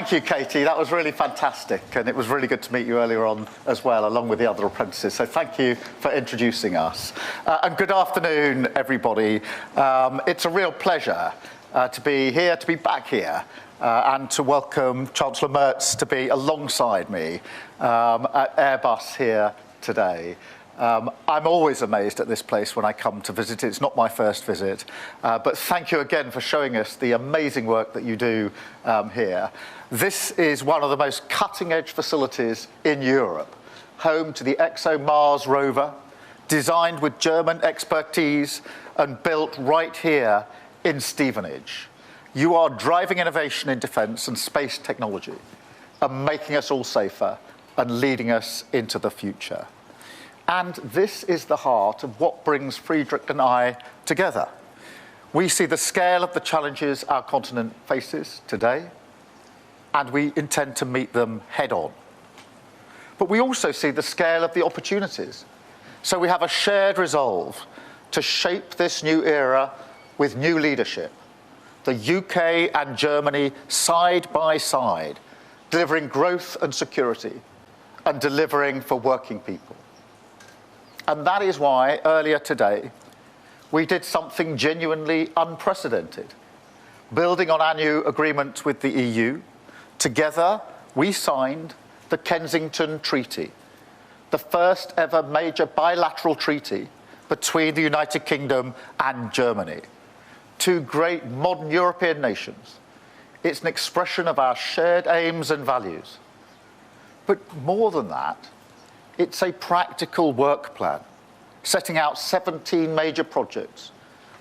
thank you, Katie. That was really fantastic, and it was really good to meet you earlier on as well, along with the other apprentices. So thank you for introducing us. And good afternoon, everybody. It's a real pleasure to be here, to be back here, and to welcome Chancellor Merz to be alongside me at Airbus here today. I'm always amazed at this place when I come to visit. It's not my first visit, but thank you again for showing us the amazing work that you do here. This is one of the most cutting-edge facilities in Europe, home to the ExoMars rover, designed with German expertise and built right here in Stevenage. You are driving innovation in defence and space technology and making us all safer and leading us into the future. And this is the heart of what brings Friedrich and I together. We see the scale of the challenges our continent faces today, and we intend to meet them head on. But we also see the scale of the opportunities. So we have a shared resolve to shape this new era with new leadership. The UK and Germany side by side, delivering growth and security, and delivering for working people. And that is why, earlier today, we did something genuinely unprecedented. Building on our new agreement with the EU, together we signed the Kensington Treaty, the first ever major bilateral treaty between the United Kingdom and Germany, two great modern European nations. It's an expression of our shared aims and values. But more than that, it's a practical work plan, setting out 17 major projects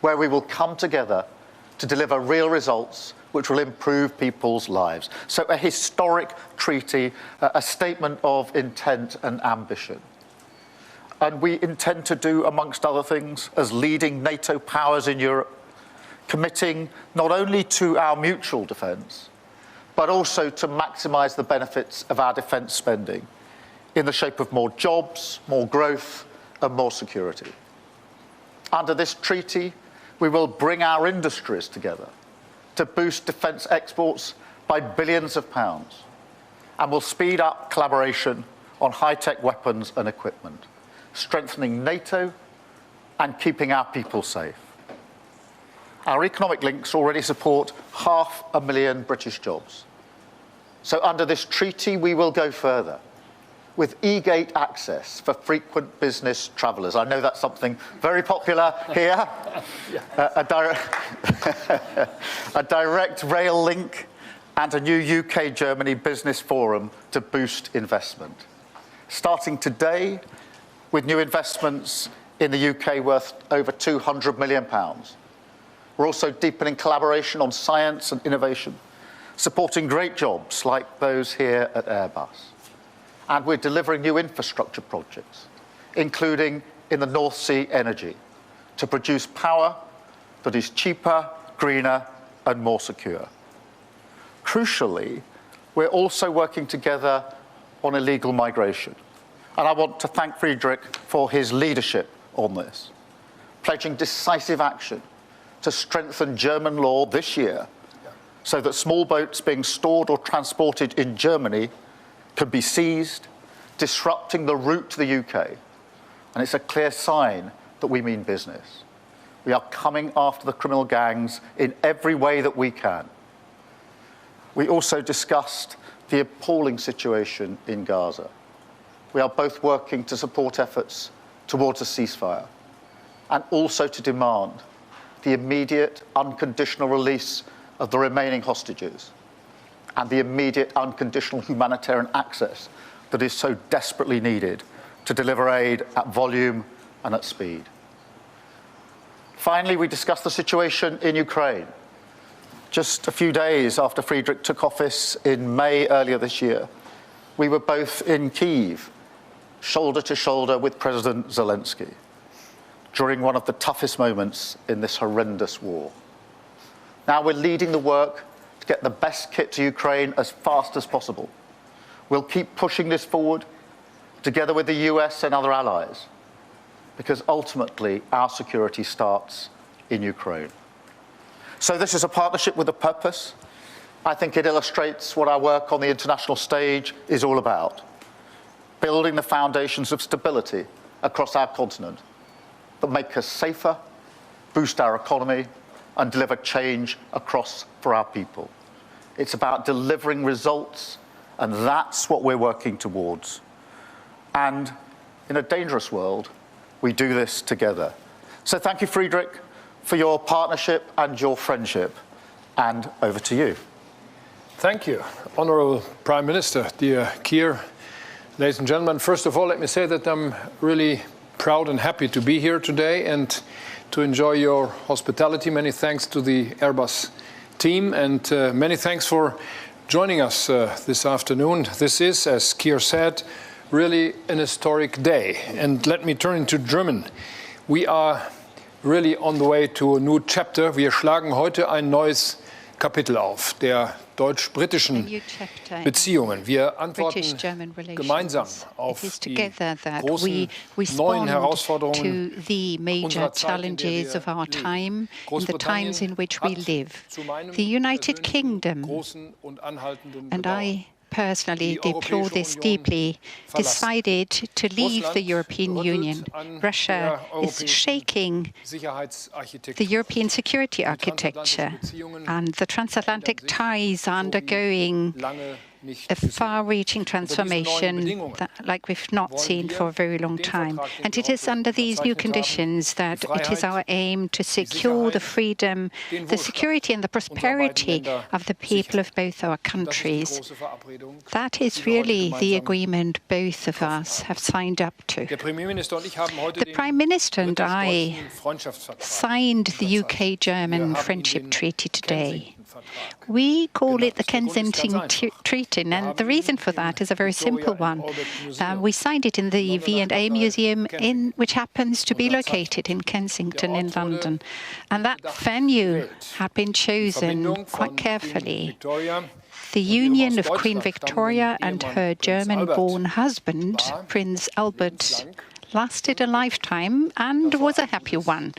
where we will come together to deliver real results which will improve people's lives. So a historic treaty, a statement of intent and ambition. And we intend to do, amongst other things, as leading NATO powers in Europe, committing not only to our mutual defence, but also to maximise the benefits of our defence spending in the shape of more jobs, more growth, and more security. Under this treaty, we will bring our industries together to boost defence exports by billions of pounds, and will speed up collaboration on high-tech weapons and equipment, strengthening NATO and keeping our people safe. Our economic links already support 500,000 British jobs. So under this treaty, we will go further with e-gate access for frequent business travellers. I know that's something very popular here. A direct rail link and a new UK-Germany business forum to boost investment. Starting today with new investments in the UK worth over £200 million. We're also deepening collaboration on science and innovation, supporting great jobs like those here at Airbus. And we're delivering new infrastructure projects, including in the North Sea energy, to produce power that is cheaper, greener, and more secure. Crucially, we're also working together on illegal migration. And I want to thank Friedrich for his leadership on this, pledging decisive action to strengthen German law this year so that small boats being stored or transported in Germany can be seized, disrupting the route to the UK. And it's a clear sign that we mean business. We are coming after the criminal gangs in every way that we can. We also discussed the appalling situation in Gaza. We are both working to support efforts towards a ceasefire and also to demand the immediate unconditional release of the remaining hostages and the immediate unconditional humanitarian access that is so desperately needed to deliver aid at volume and at speed. Finally, we discussed the situation in Ukraine. Just a few days after Friedrich took office in May earlier this year, we were both in Kyiv, shoulder to shoulder with President Zelensky, during one of the toughest moments in this horrendous war. Now we're leading the work to get the best kit to Ukraine as fast as possible. We'll keep pushing this forward together with the US and other allies, because ultimately our security starts in Ukraine. So this is a partnership with a purpose, I think it illustrates what our work on the international stage is all about: building the foundations of stability across our continent that make us safer, boost our economy, and deliver change for our people. It's about delivering results, and that's what we're working towards. And in a dangerous world, we do this together. So thank you, Friedrich, for your partnership and your friendship. And over to you. Thank you, Honourable Prime Minister, dear Keir. Ladies and gentlemen, first of all, let me say that I'm really proud and happy to be here today and to enjoy your hospitality. Many thanks to the Airbus team, and many thanks for joining us this afternoon. This is, as Keir said, really an historic day. And let me turn into German. We are really on the way to a new chapter. Wir schlagen heute ein neues Kapitel auf der deutsch-britischen Beziehungen. Wir antworten gemeinsam auf die großen neuen Herausforderungen unserer Zeit, in der wir leben. Großbritannien hat The United Kingdom, großen und anhaltenden and Bedauern I personally deplore this deeply, decided to leave the European Union. Russia is shaking the European security architecture, and the transatlantic ties are undergoing a far-reaching transformation like we've not seen for a very long time. And it is under these new conditions that it is our aim to secure the freedom, the security and the prosperity of the people of both our countries. That is really the agreement both of us have signed up to. The Prime Minister and I signed the UK-German Friendship Treaty today. We call it the Kensington Treaty, and the reason for that is a very simple one. We signed it in the V&A Museum, which happens to be located in Kensington in London. And that venue had been chosen quite carefully. The union of Queen Victoria and her German-born husband, Prince Albert, lasted a lifetime and was a happy one.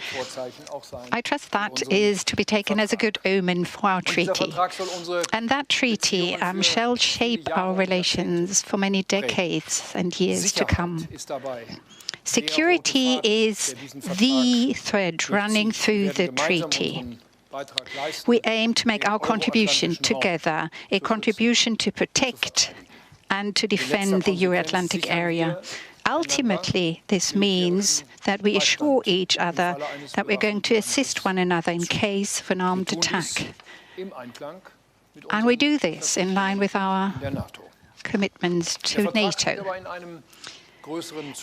I trust that is to be taken as a good omen for our treaty. And that treaty shall shape our relations for many decades and years to come. Security is the thread running through the treaty. We aim to make our contribution together, a contribution to protect and to defend the Euro-Atlantic area. Ultimately, this means that we assure each other that we're going to assist one another in case of an armed attack. And we do this in line with our commitments to NATO.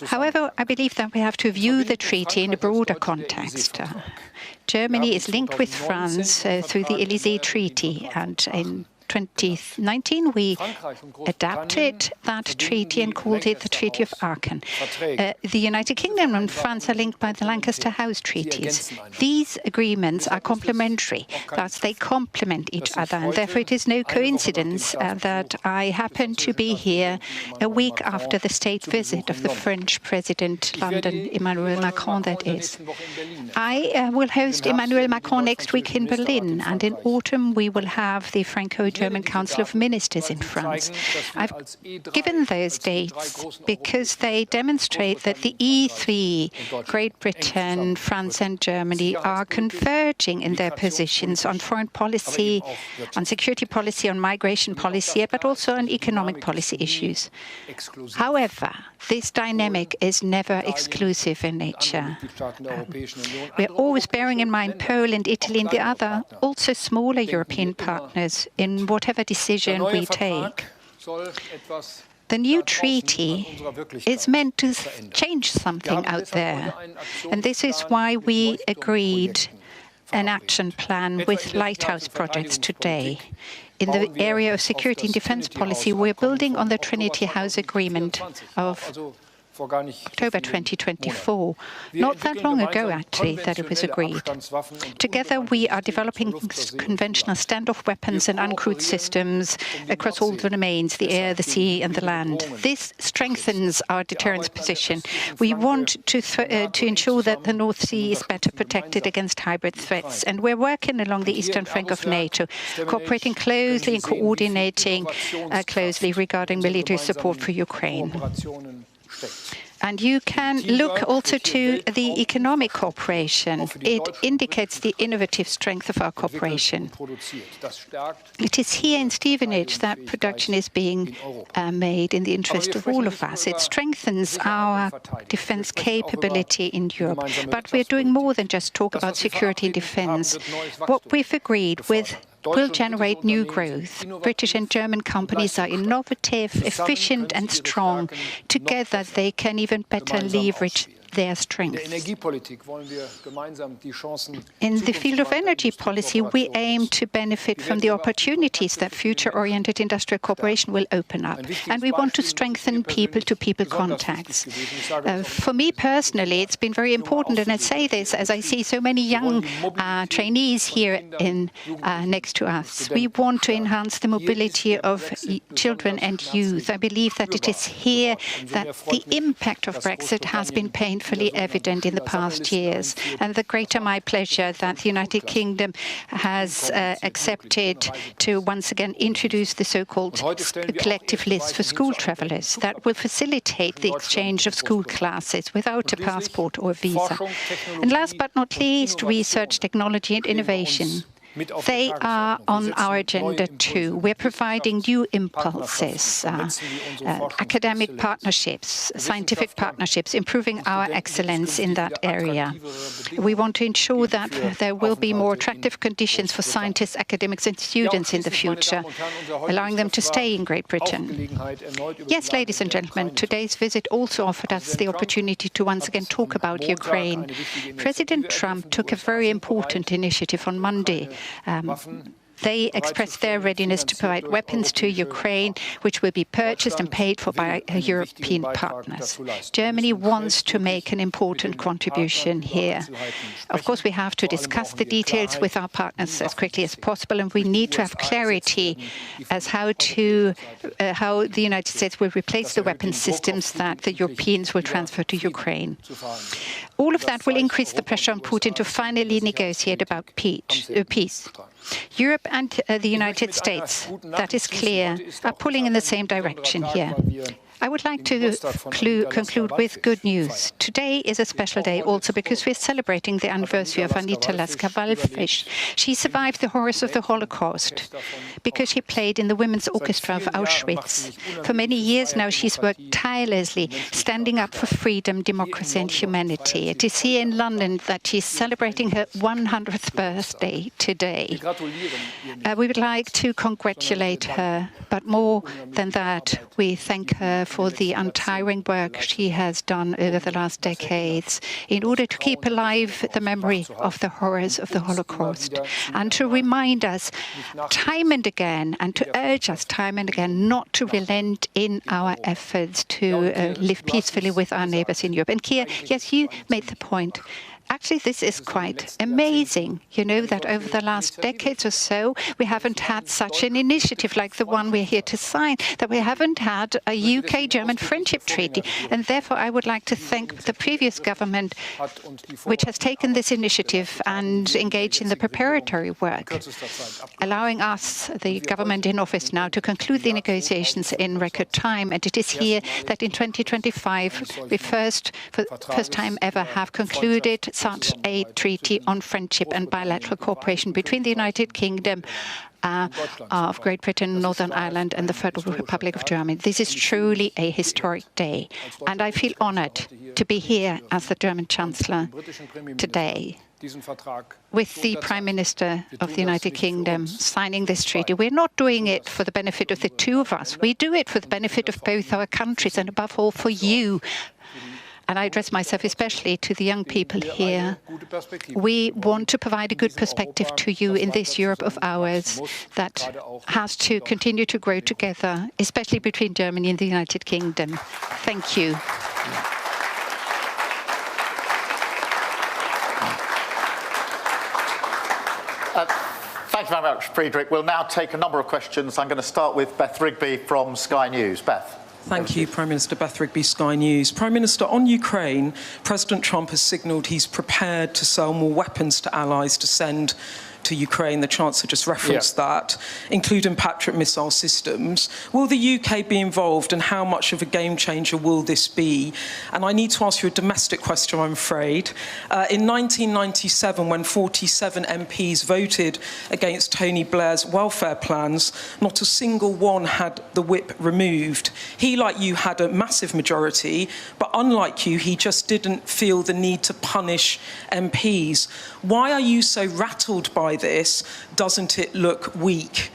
However, I believe that we have to view the treaty in a broader context. Germany is linked with France through the Élysée Treaty, and in 2019, we adapted that treaty and called it the Treaty of Aachen. The United Kingdom and France are linked by the Lancaster House treaties. These agreements are complementary, thus they complement each other, and therefore it is no coincidence that I happen to be here a week after the state visit of the French President, London, Emmanuel Macron, that is. I will host Emmanuel Macron next week in Berlin, and in autumn we will have the Franco-German Council of Ministers in France. I've given those dates because they demonstrate that the E3, Great Britain, France and Germany, are converging in their positions on foreign policy, on security policy, on migration policy, but also on economic policy issues. However, this dynamic is never exclusive in nature. We're always bearing in mind Poland, Italy, and the other, also smaller European partners in whatever decision we take. The new treaty is meant to change something out there, and this is why we agreed an action plan with lighthouse projects today. In the area of security and defense policy, we're building on the Trinity House Agreement of October 2024, not that long ago actually, that it was agreed. Together we are developing conventional standoff weapons and uncrewed systems across all the domains, the air, the sea and the land. This strengthens our deterrence position. We want to ensure that the North Sea is better protected against hybrid threats, and we're working along the eastern flank of NATO, cooperating closely and coordinating closely regarding military support for Ukraine. And you can look also to the economic cooperation. It indicates the innovative strength of our cooperation. It is here in Stevenage that production is being made in the interest of all of us. It strengthens our defense capability in Europe. But we're doing more than just talk about security and defense. What we've agreed with will generate new growth. British and German companies are innovative, efficient and strong. Together they can even better leverage their strengths. In the field of energy policy, we aim to benefit from the opportunities that future-oriented industrial cooperation will open up. And we want to strengthen people-to-people contacts. For me personally, it's been very important, and I say this as I see so many young trainees here next to us. We want to enhance the mobility of children and youth. I believe that it is here that the impact of Brexit has been painfully evident in the past years. And the greater my pleasure that the United Kingdom has accepted to once again introduce the so-called collective list for school travellers that will facilitate the exchange of school classes without a passport or visa. And last but not least, research, technology and innovation. They are on our agenda too. We're providing new impulses, academic partnerships, scientific partnerships, improving our excellence in that area. We want to ensure that there will be more attractive conditions for scientists, academics and students in the future, allowing them to stay in Great Britain. Yes, ladies and gentlemen, today's visit also offered us the opportunity to once again talk about Ukraine. President Trump took a very important initiative on Monday. They expressed their readiness to provide weapons to Ukraine, which will be purchased and paid for by European partners. Germany wants to make an important contribution here. Of course, we have to discuss the details with our partners as quickly as possible, and we need to have clarity as how the United States will replace the weapons systems that the Europeans will transfer to Ukraine. All of that will increase the pressure on Putin to finally negotiate about peace. Europe and the United States, that is clear, are pulling in the same direction here. I would like to conclude with good news. Today is a special day also because we're celebrating the anniversary of Anita Laska-Wallfisch. She survived the horrors of the Holocaust because she played in the women's orchestra of Auschwitz. For many years now, she's worked tirelessly, standing up for freedom, democracy and humanity. It is here in London that she's celebrating her 100th birthday today. We would like to congratulate her, but more than that, we thank her for the untiring work she has done over the last decades in order to keep alive the memory of the horrors of the Holocaust and to remind us time and again and to urge us time and again not to relent in our efforts to live peacefully with our neighbors in Europe. And Keir, yes, you made the point. Actually, this is quite amazing, you know, that over the last decades or so, we haven't had such an initiative like the one we're here to sign, that we haven't had a UK-German friendship treaty. And therefore, I would like to thank the previous government, which has taken this initiative and engaged in the preparatory work, allowing us, the government in office now, to conclude the negotiations in record time. And it is here that in 2025, we for the first time ever have concluded such a treaty on friendship and bilateral cooperation between the United Kingdom of Great Britain, Northern Ireland and the Federal Republic of Germany. This is truly a historic day, and I feel honoured to be here as the German Chancellor today with the Prime Minister of the United Kingdom signing this treaty. We're not doing it for the benefit of the two of us. We do it for the benefit of both our countries and above all for you. And I address myself especially to the young people here. We want to provide a good perspective to you in this Europe of ours that has to continue to grow together, especially between Germany and the United Kingdom. Thank you. Thank you very much, Friedrich. We'll now take a number of questions. I'm going to start with Beth Rigby from Sky News. Beth. Thank you, Prime Minister. Beth Rigby, Sky News. Prime Minister, on Ukraine, President Trump has signalled he's prepared to sell more weapons to allies to send to Ukraine. The Chancellor just referenced that, including Patriot missile systems. Will the UK be involved, and how much of a game changer will this be? And I need to ask you a domestic question, I'm afraid. In 1997, when 47 MPs voted against Tony Blair's welfare plans, not a single one had the whip removed. He, like you, had a massive majority, but unlike you, he just didn't feel the need to punish MPs. Why are you so rattled by this? Doesn't it look weak?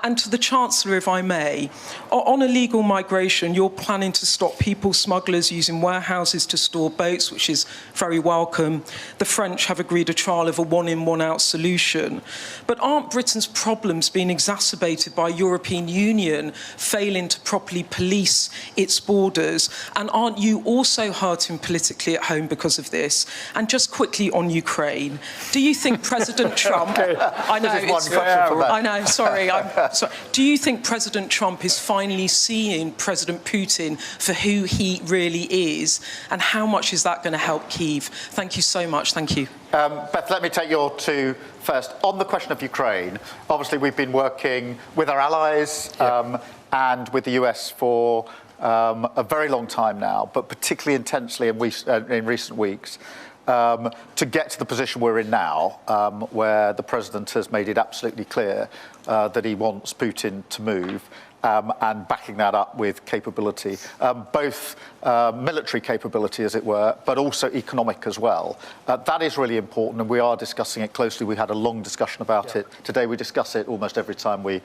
And to the Chancellor, if I may, on illegal migration, you're planning to stop people smugglers using warehouses to store boats, which is very welcome. The French have agreed a trial of a one-in, one-out solution. But aren't Britain's problems being exacerbated by European Union failing to properly police its borders? And aren't you also hurting politically at home because of this? And just quickly on Ukraine, do you think President Trump... I know, I know, sorry, so, do you think President Trump is finally seeing President Putin for who he really is? And how much is that going to help Kyiv? Thank you so much. Thank you. Beth, let me take your two first. On the question of Ukraine, obviously we've been working with our allies and with the US for a very long time now, but particularly intensely in recent weeks. To get to the position we're in now, where the President has made it absolutely clear that he wants Putin to move, and backing that up with capability, both military capability, as it were, but also economic as well. That is really important, and we are discussing it closely. We had a long discussion about it. Today we discuss it almost every time we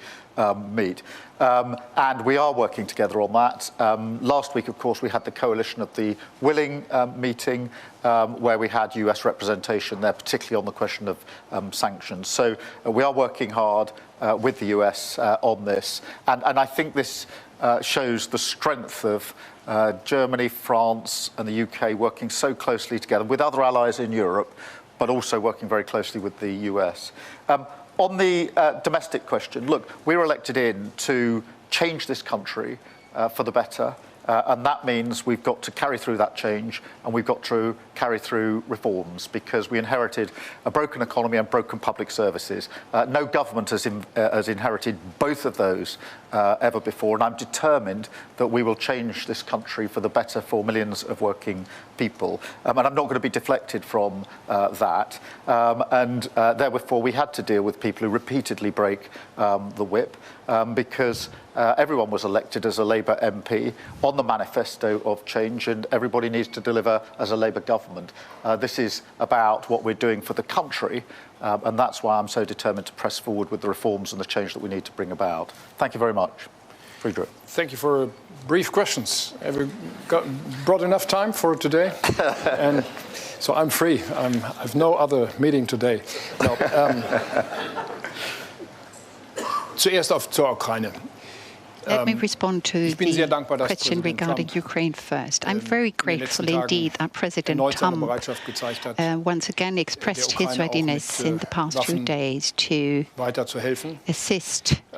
meet. And we are working together on that. Last week, of course, we had the Coalition of the Willing meeting, where we had US representation there, particularly on the question of sanctions. So we are working hard with the US on this. And I think this shows the strength of Germany, France and the UK working so closely together with other allies in Europe, but also working very closely with the US. On the domestic question, look, we were elected in to change this country for the better. And that means we've got to carry through that change, and we've got to carry through reforms, because we inherited a broken economy and broken public services. No government has inherited both of those ever before, and I'm determined that we will change this country for the better for millions of working people. And I'm not going to be deflected from that. Therefore, we had to deal with people who repeatedly break the whip, because everyone was elected as a Labour MP on the manifesto of change, and everybody needs to deliver as a Labour government. This is about what we're doing for the country, and that's why I'm so determined to press forward with the reforms and the change that we need to bring about. Thank you very much. Friedrich. Thank you for brief questions. Have we brought enough time for today? And so I'm free. I have no other meeting today. No, zuerst zur Ukraine. Let me respond to the question regarding Ukraine first. I'm very grateful indeed that President Trump once again expressed his readiness in the past few days to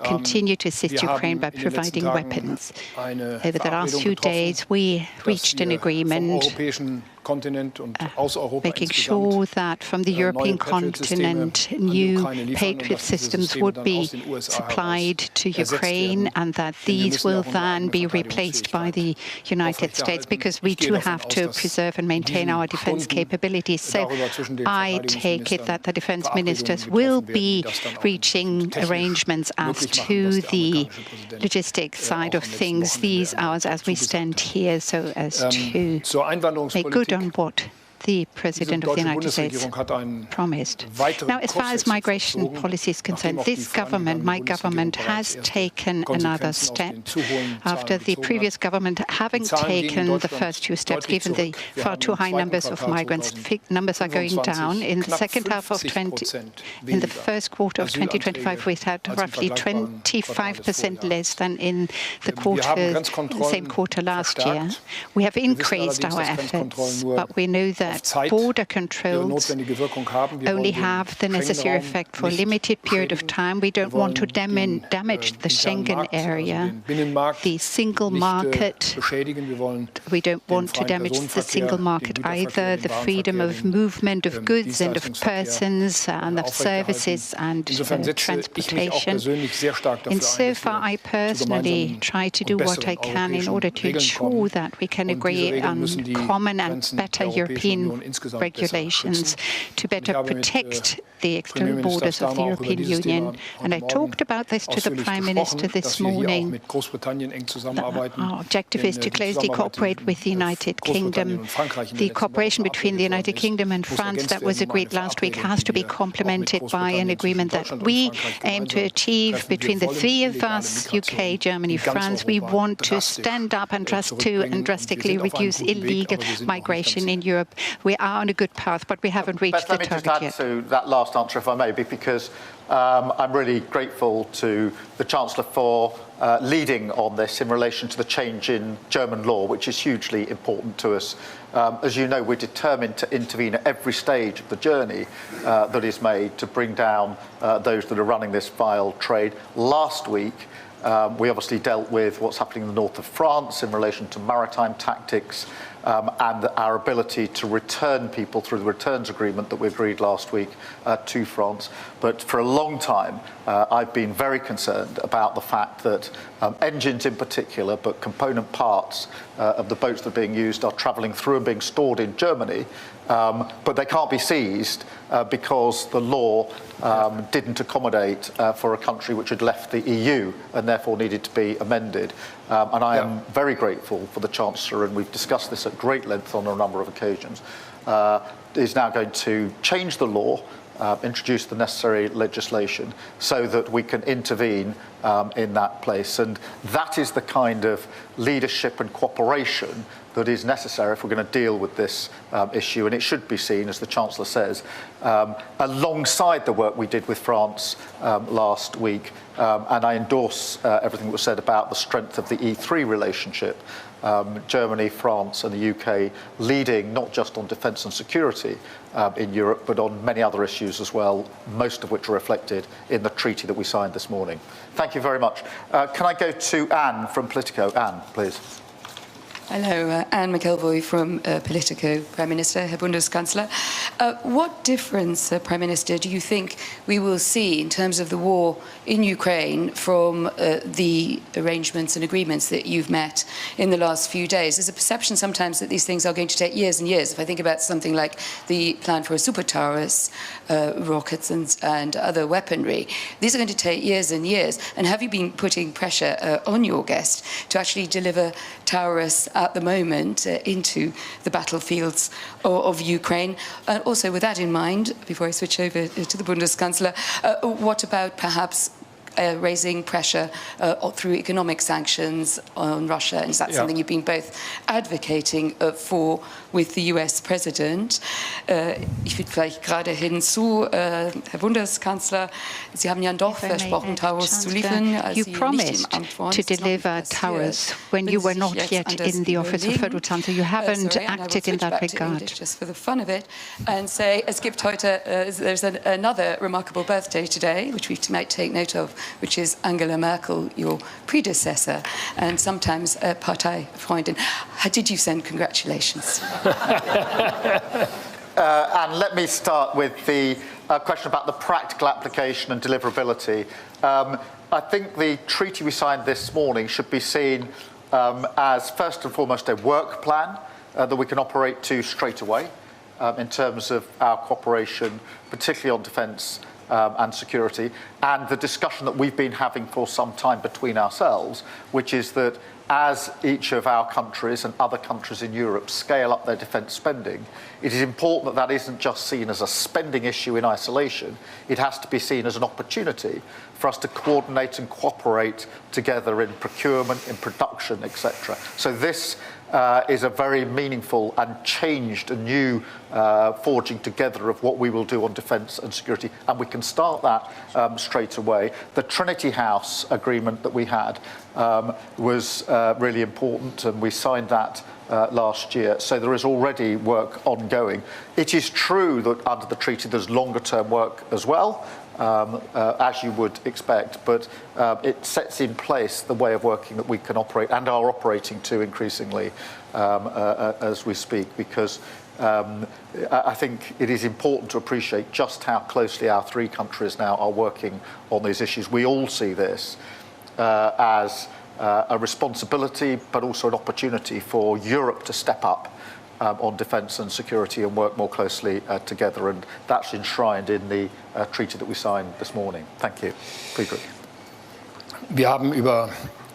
continue to assist Ukraine by providing weapons. Over the last few days, we reached an agreement making sure that from the European continent new Patriot systems would be supplied to Ukraine, and that these will then be replaced by the United States, because we do have to preserve and maintain our defense capabilities. So I take it that the defense ministers will be reaching arrangements as to the logistics side of things these hours as we stand here, so as to make good on what the President of the United States promised. Now, as far as migration policy is concerned, this government, my government, has taken another step after the previous government having taken the first two steps, given the far too high numbers of migrants. Numbers are going down. In the second half of in the first quarter of 2025, we had roughly 25% less than in the same quarter last year. We have increased our efforts, but we know that border controls only have the necessary effect for a limited period of time. We don't want to damage the Schengen area, the single market. We don't want to damage the single market either, the freedom of movement of goods and of persons and of services and transportation. And so far, I personally try to do what I can in order to ensure that we can agree on common and better European regulations to better protect the external borders of the European Union. And I talked about this to the Prime Minister this morning. Our objective is to closely cooperate with the United Kingdom. The cooperation between the United Kingdom and France that was agreed last week has to be complemented by an agreement that we aim to achieve between the three of us, UK, Germany, France. We want to stand up and drastically reduce illegal migration in Europe. We are on a good path, but we haven't reached the target yet. Let me just add to that last answer, if I may, because I'm really grateful to the Chancellor for leading on this in relation to the change in German law, which is hugely important to us. As you know, we're determined to intervene at every stage of the journey that is made to bring down those that are running this vile trade. Last week, we obviously dealt with what's happening in the north of France in relation to maritime tactics and our ability to return people through the returns agreement that we agreed last week to France. But for a long time, I've been very concerned about the fact that engines in particular, but component parts of the boats that are being used are travelling through and being stored in Germany, but they can't be seized because the law didn't accommodate for a country which had left the EU and therefore needed to be amended. And I am very grateful for the Chancellor, and we've discussed this at great length on a number of occasions, is now going to change the law, introduce the necessary legislation so that we can intervene in that place. And that is the kind of leadership and cooperation that is necessary if we're going to deal with this issue. And it should be seen, as the Chancellor says, alongside the work we did with France last week. And I endorse everything that was said about the strength of the E3 relationship. Germany, France and the UK leading not just on defence and security in Europe, but on many other issues as well, most of which are reflected in the treaty that we signed this morning. Thank you very much. Can I go to Anne from Politico? Anne, please. Hello, Anne McElvoy from Politico. Prime Minister, Herr Bundeskanzler. What difference, Prime Minister, do you think we will see in terms of the war in Ukraine from the arrangements and agreements that you've met in the last few days? There's a perception sometimes that these things are going to take years and years. If I think about something like the plan for a super Taurus, rockets and other weaponry, these are going to take years and years. And have you been putting pressure on your guest to actually deliver Taurus at the moment into the battlefields of Ukraine? And also with that in mind, before I switch over to the Bundeskanzler, what about perhaps raising pressure through economic sanctions on Russia? And is that something you've been both advocating for with the US President? Ich würde vielleicht gerade hinzu, Herr Bundeskanzler, Sie haben ja doch versprochen, Taurus zu liefern. You promised to deliver Taurus when you were not yet in the office of Federal Chancellor. You haven't acted in that regard. Just for the fun of it, and say, es gibt heute, there's another remarkable birthday today, which we might take note of, which is Angela Merkel, your predecessor, and sometimes a Parteifreundin. Did you send congratulations? And let me start with the question about the practical application and deliverability. I think the treaty we signed this morning should be seen as, first and foremost, a work plan that we can operate to straight away in terms of our cooperation, particularly on defence and security, and the discussion that we've been having for some time between ourselves, which is that as each of our countries and other countries in Europe scale up their defence spending, it is important that that isn't just seen as a spending issue in isolation. It has to be seen as an opportunity for us to coordinate and cooperate together in procurement, in production, etc. So this is a very meaningful and changed and new forging together of what we will do on defence and security, and we can start that straight away. The Trinity House agreement that we had was really important, and we signed that last year, so there is already work ongoing. It is true that under the treaty there's longer term work as well, as you would expect, but it sets in place the way of working that we can operate and are operating to increasingly as we speak, because I think it is important to appreciate just how closely our three countries now are working on these issues. We all see this as a responsibility, but also an opportunity for Europe to step up on defence and security and work more closely together, and that's enshrined in the treaty that we signed this morning. Thank you. Friedrich. Wir haben über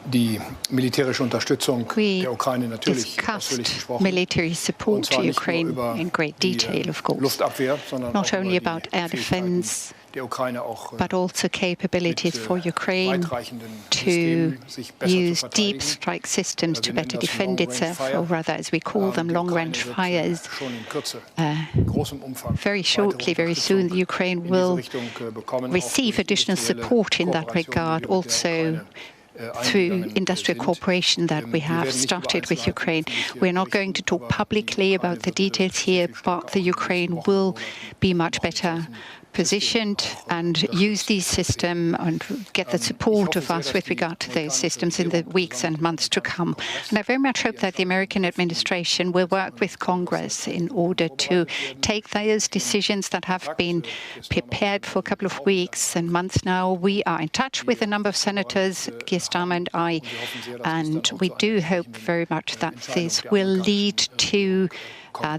die militärische Unterstützung der Ukraine natürlich ausführlich gesprochen. Military support to Ukraine in great detail, of course. Luftabwehr, not only about air defense, but also capabilities for Ukraine to use deep strike systems to better defend itself, or rather, as we call them, long-range fires. Very shortly, very soon, the Ukraine will receive additional support in that regard, also through industrial cooperation that we have started with Ukraine. We're not going to talk publicly about the details here, but the Ukraine will be much better positioned and use these systems and get the support of us with regard to those systems in the weeks and months to come. And I very much hope that the American administration will work with Congress in order to take those decisions that have been prepared for a couple of weeks and months now. We are in touch with a number of senators, Keir Starmer and I, and we do hope very much that this will lead to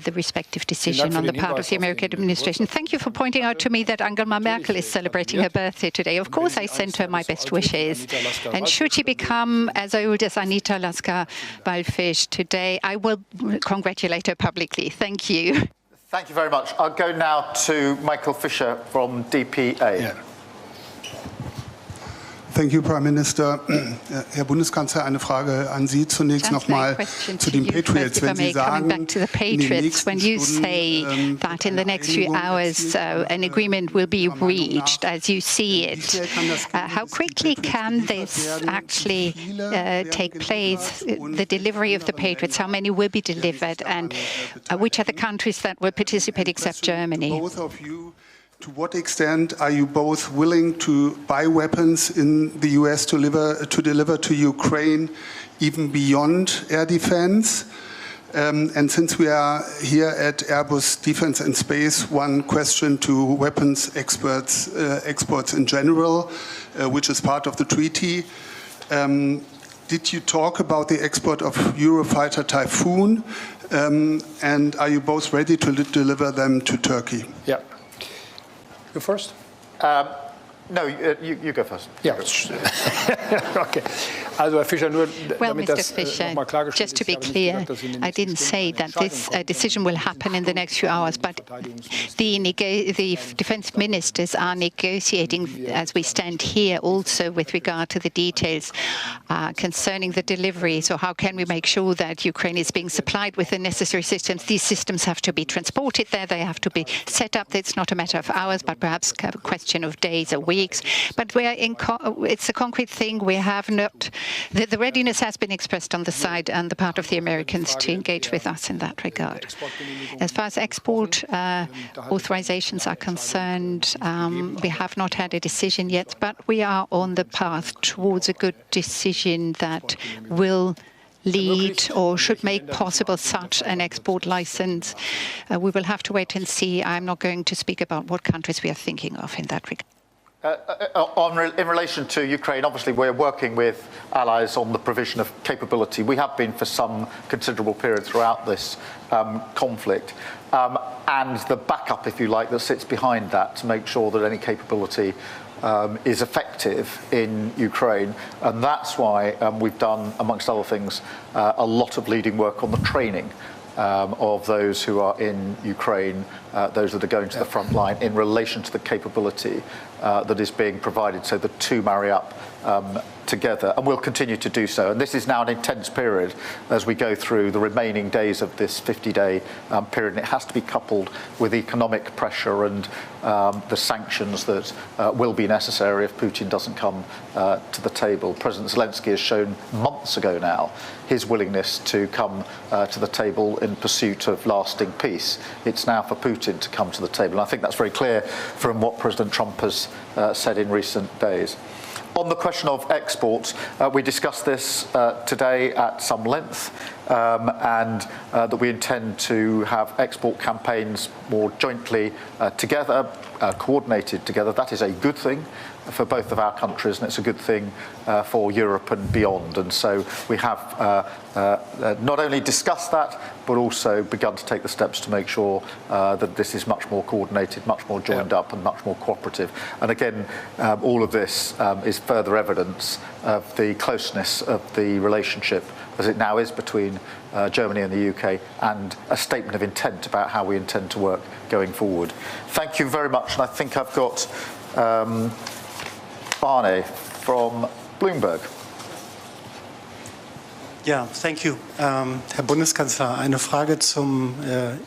the respective decision on the part of the American administration. Thank you for pointing out to me that Angela Merkel is celebrating her birthday today. Of course, I sent her my best wishes. And should she become as old as Anita Lasker-Wallfisch today, I will congratulate her publicly. Thank you. Thank you very much. I'll go now to Michael Fischer from DPA. Yeah. Thank you, Prime Minister. Herr Bundeskanzler, eine Frage an Sie zunächst nochmal zu den Patriots. Wenn Sie sagen, when you say that in the next few hours an agreement will be reached, as you see it, how quickly can this actually take place, the delivery of the Patriots? How many will be delivered, and which are the countries that will participate except Germany? Both of you, to what extent are you both willing to buy weapons in the US to deliver to Ukraine, even beyond air defense? And since we are here at Airbus Defence and Space, one question to weapons exports in general, which is part of the treaty. Did you talk about the export of Eurofighter Typhoon? And are you both ready to deliver them to Turkey? Yeah. You first? No, you go first. Yeah. Okay. Also, Herr Fischer, nur well, damit Mr. das Fischer, nochmal klargestellt just to be ist, clear, I didn't say that this decision will happen in the next few hours, but the defense ministers are negotiating as we stand here also with regard to the details concerning the delivery. So how can we make sure that Ukraine is being supplied with the necessary systems? These systems have to be transported there. They have to be set up. It's not a matter of hours, but perhaps a question of days or weeks. But we are it's a concrete thing. We have not. The readiness has been expressed on the side and the part of the Americans to engage with us in that regard. As far as export authorizations are concerned, we have not had a decision yet, but we are on the path towards a good decision that will lead or should make possible such an export license. We will have to wait and see. I'm not going to speak about what countries we are thinking of in that regard. In relation to Ukraine, obviously we're working with allies on the provision of capability. We have been for some considerable period throughout this conflict. And the backup, if you like, that sits behind that to make sure that any capability is effective in Ukraine. And that's why we've done, amongst other things, a lot of leading work on the training of those who are in Ukraine, those that are going to the front line in relation to the capability that is being provided. So the two marry up together, and we'll continue to do so. And this is now an intense period as we go through the remaining days of this 50-day period. And it has to be coupled with economic pressure and the sanctions that will be necessary if Putin doesn't come to the table. President Zelensky has shown months ago now his willingness to come to the table in pursuit of lasting peace. It's now for Putin to come to the table. And I think that's very clear from what President Trump has said in recent days. On the question of exports, we discussed this today at some length, and that we intend to have export campaigns more jointly together, coordinated together. That is a good thing for both of our countries, and it's a good thing for Europe and beyond. And so we have not only discussed that, but also begun to take the steps to make sure that this is much more coordinated, much more joined up, and much more cooperative. And again, all of this is further evidence of the closeness of the relationship as it now is between Germany and the UK, and a statement of intent about how we intend to work going forward. Thank you very much. And I think I've got Arne from Bloomberg. Ja, thank you. Herr Bundeskanzler, eine Frage zum a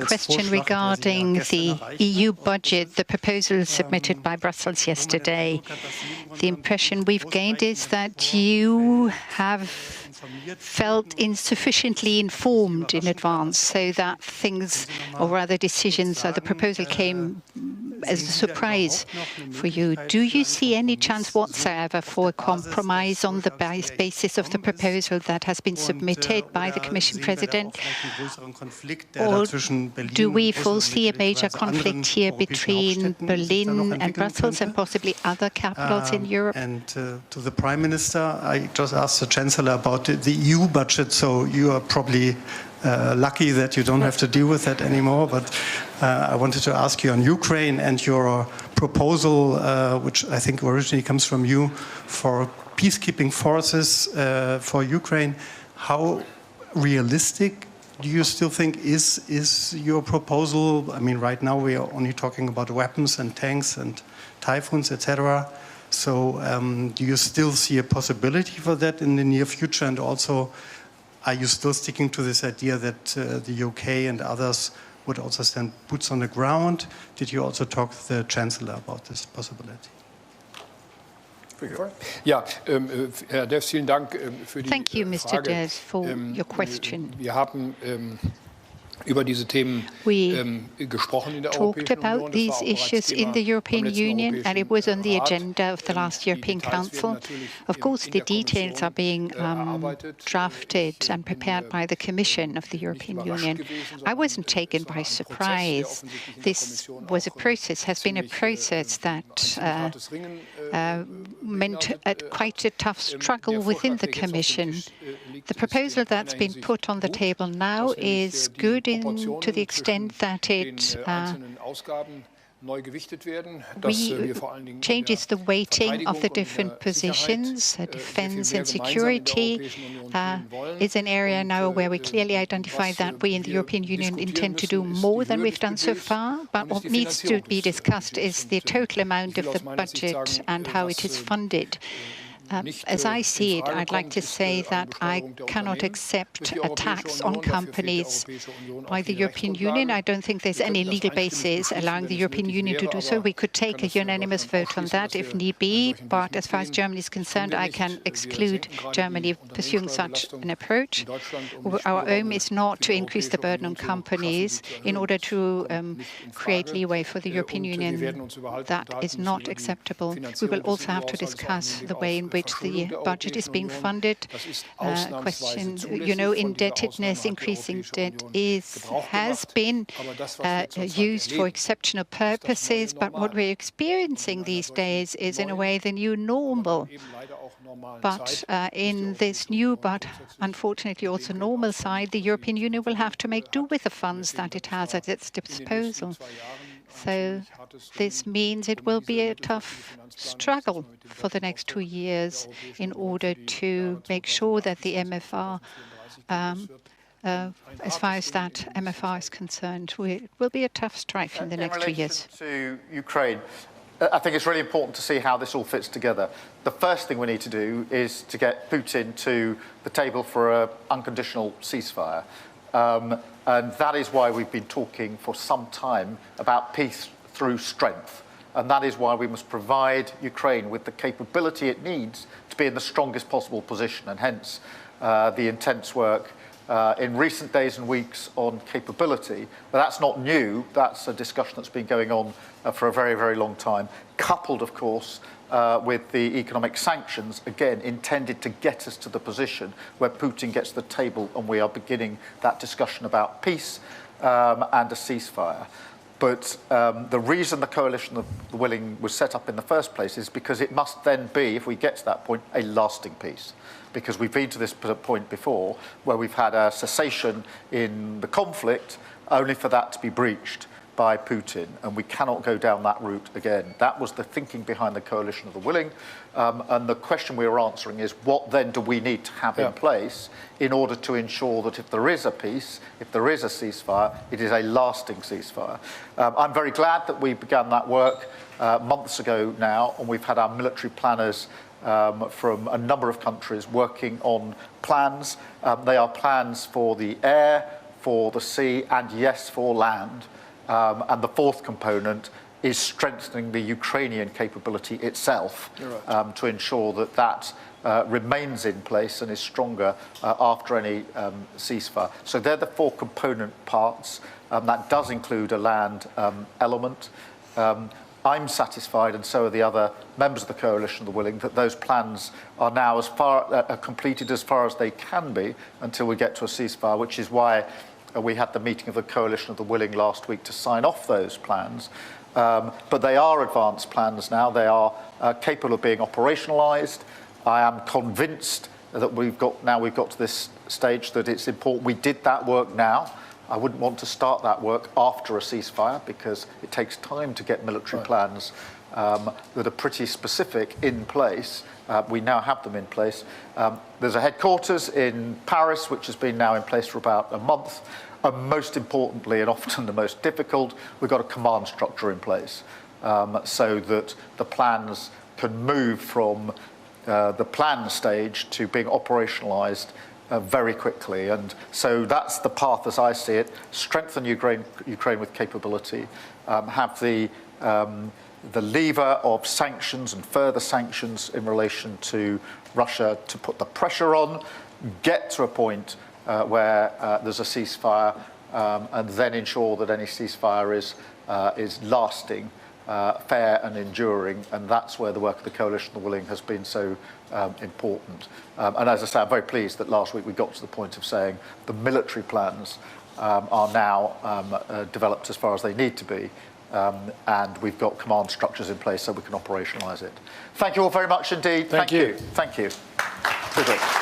question regarding the EU budget, the proposal submitted by Brussels yesterday. The impression we've gained is that you have felt insufficiently informed in advance, so that things, or rather decisions, or the proposal came as a surprise for you. Do you see any chance whatsoever for a compromise on the basis of the proposal that has been submitted by the Commission President? Or do we foresee a major conflict here between Berlin and Brussels and possibly other capitals in Europe? And to the Prime Minister, I just asked the Chancellor about the EU budget, so you are probably lucky that you don't have to deal with that anymore. But I wanted to ask you on Ukraine and your proposal, which I think originally comes from you, for peacekeeping forces for Ukraine. How realistic do you still think is your proposal? I mean, right now we are only talking about weapons and tanks and typhoons, etc. So do you still see a possibility for that in the near future? And also, are you still sticking to this idea that the UK and others would also send boots on the ground? Did you also talk to the Chancellor about this possibility? Ja, Herr Deß, vielen Dank für die Frage. Thank you, Mr. Deß, for your question. Wir haben über diese Themen gesprochen in der talked Europäischen Union. about these issues in the European Union, and it was on the agenda of the last European Council. Of course, the details are being drafted and prepared by the Commission of the European Union. I wasn't taken by surprise. This was a process, has been a process that meant quite a tough struggle within the Commission. The proposal that's been put on the table now is good to the extent that it changes the weighting of the different positions. Defense and security is an area now where we clearly identify that we in the European Union intend to do more than we've done so far. But what needs to be discussed is the total amount of the budget and how it is funded. As I see it, I'd like to say that I cannot accept a tax on companies by the European Union. I don't think there's any legal basis allowing the European Union to do so. We could take a unanimous vote on that if need be, but as far as Germany is concerned, I can exclude Germany pursuing such an approach. Our aim is not to increase the burden on companies in order to create leeway for the European Union. That is not acceptable. We will also have to discuss the way in which which the budget is being funded. Question, you know, indebtedness, increasing debt has been used for exceptional purposes, but what we're experiencing these days is in a way the new normal. But in this new but unfortunately also normal side, the European Union will have to make do with the funds that it has at its disposal. So this means it will be a tough struggle for the next 2 years in order to make sure that the MFR, as far as that MFR is concerned, it will be a tough strife in the next 2 years. To Ukraine, I think it's really important to see how this all fits together. The first thing we need to do is to get Putin to the table for an unconditional ceasefire. And that is why we've been talking for some time about peace through strength. And that is why we must provide Ukraine with the capability it needs to be in the strongest possible position, and hence the intense work in recent days and weeks on capability. But that's not new. That's a discussion that's been going on for a very, very long time, coupled, of course, with the economic sanctions, again, intended to get us to the position where Putin gets to the table and we are beginning that discussion about peace and a ceasefire. But the reason the coalition of the willing was set up in the first place is because it must then be, if we get to that point, a lasting peace. Because we've been to this point before where we've had a cessation in the conflict only for that to be breached by Putin, and we cannot go down that route again. That was the thinking behind the coalition of the willing, and the question we were answering is what then do we need to have in place in order to ensure that if there is a peace, if there is a ceasefire, it is a lasting ceasefire. I'm very glad that we began that work months ago now, and we've had our military planners from a number of countries working on plans. They are plans for the air, for the sea, and yes, for land. And the fourth component is strengthening the Ukrainian capability itself to ensure that that remains in place and is stronger after any ceasefire. So they're the four component parts. That does include a land element. I'm satisfied, and so are the other members of the coalition of the willing, that those plans are now completed as far as they can be until we get to a ceasefire, which is why we had the meeting of the coalition of the willing last week to sign off those plans. But they are advanced plans now. They are capable of being operationalised. I am convinced that we've got to this stage that it's important we did that work now. I wouldn't want to start that work after a ceasefire because it takes time to get military plans that are pretty specific in place. We now have them in place. There's a headquarters in Paris, which has been now in place for about a month. And most importantly, and often the most difficult, we've got a command structure in place so that the plans can move from the plan stage to being operationalised very quickly. And so that's the path as I see it. Strengthen Ukraine with capability, have the lever of sanctions and further sanctions in relation to Russia to put the pressure on, get to a point where there's a ceasefire, and then ensure that any ceasefire is lasting, fair and enduring, and that's where the work of the coalition of the willing has been so important. And as I say, I'm very pleased that last week we got to the point of saying the military plans are now developed as far as they need to be, and we've got command structures in place so we can operationalise it. Thank you all very much indeed. Thank you. Thank you. Friedrich.